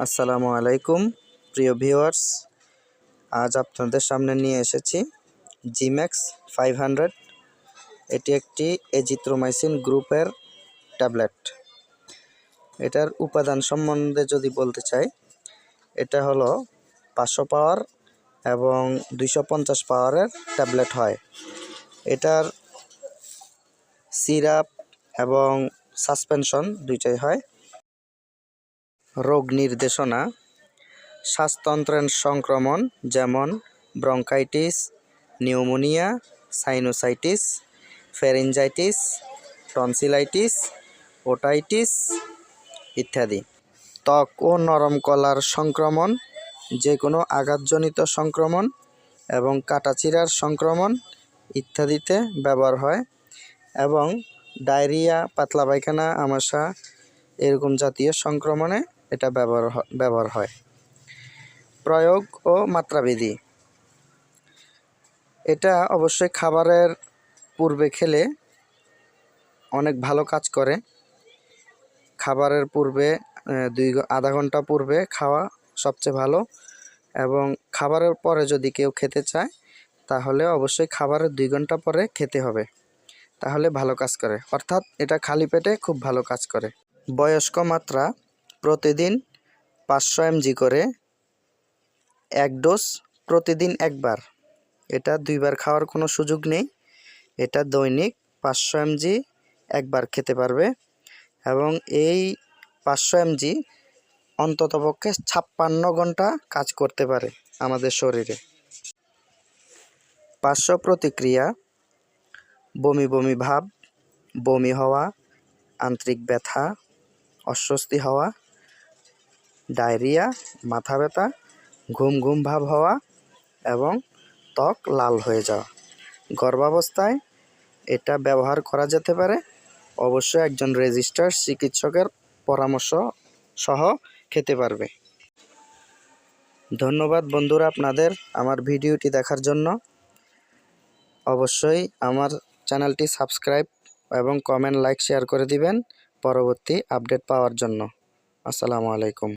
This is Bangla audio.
আসসালামু আলাইকুম প্রিয় ভিউয়ার্স, আজ আপনাদের সামনে নিয়ে এসেছি জিম্যাক্স 500। এটি একটি এজিথ্রোমাইসিন গ্রুপের ট্যাবলেট। এটার উপাদান সম্বন্ধে যদি বলতে চাই, এটা হলো 500 পাওয়ার এবং 250 পাওয়ারের ট্যাবলেট হয়। এটার সিরাপ এবং সাসপেনশন দুইটাই হয়। রোগ নির্দেশনা: শ্বাসতন্ত্রের সংক্রমণ যেমন bronchitis, pneumonia, sinusitis, pharyngitis, tonsillitis, otitis ইত্যাদি। ত্বক ও নরম কলার সংক্রমণ, যে কোনো আঘাতজনিত সংক্রমণ এবং কাটাছিঁড়ার সংক্রমণ ইত্যাদিতে ব্যবহার হয় এবং ডায়রিয়া, পাতলা পায়খানা, আমাশা এরকম জাতীয় সংক্রমণে এটা ব্যবহার হয়। প্রয়োগ ও মাত্রাবিধি: এটা অবশ্যই খাবারের পূর্বে খেলে অনেক ভালো কাজ করে। খাবারের পূর্বে আধা ঘন্টা পূর্বে খাওয়া সবচেয়ে ভালো, এবং খাবারের পরে যদি কেউ খেতে চায় তাহলে অবশ্যই খাবারের 2 ঘন্টা পরে খেতে হবে, তাহলে ভালো কাজ করে। অর্থাৎ এটা খালি পেটে খুব ভালো কাজ করে। বয়স্ক মাত্রা: প্রতিদিন 500 mg করে 1 ডোজ, প্রতিদিন একবার। এটা 2 বার খাওয়ার কোনো সুযোগ নেই। এটা দৈনিক 500 mg একবার খেতে পারবে এবং এই 500 mg অন্ততপক্ষে 56 ঘন্টা কাজ করতে পারে আমাদের শরীরে। পার্শ্ব প্রতিক্রিয়া: বমি বমি ভাব, বমি হওয়া, আন্ত্রিক ব্যথা, অস্বস্তি হওয়া, ডায়রিয়া, মাথা ব্যথা, ঘুম ঘুম ভাব হওয়া এবং ত্বক লাল হয়ে যাওয়া। গর্ভাবস্থায় এটা ব্যবহার করা যেতে পারে। অবশ্যই একজন রেজিস্টার্ড চিকিৎসকের পরামর্শ সহ খেতে পারবে। ধন্যবাদ বন্ধুরা আপনাদের আমার ভিডিওটি দেখার জন্য। অবশ্যই আমার চ্যানেলটি সাবস্ক্রাইব এবং কমেন্ট, লাইক, শেয়ার করে দিবেন পরবর্তী আপডেট পাওয়ার জন্য। আসসালামু আলাইকুম।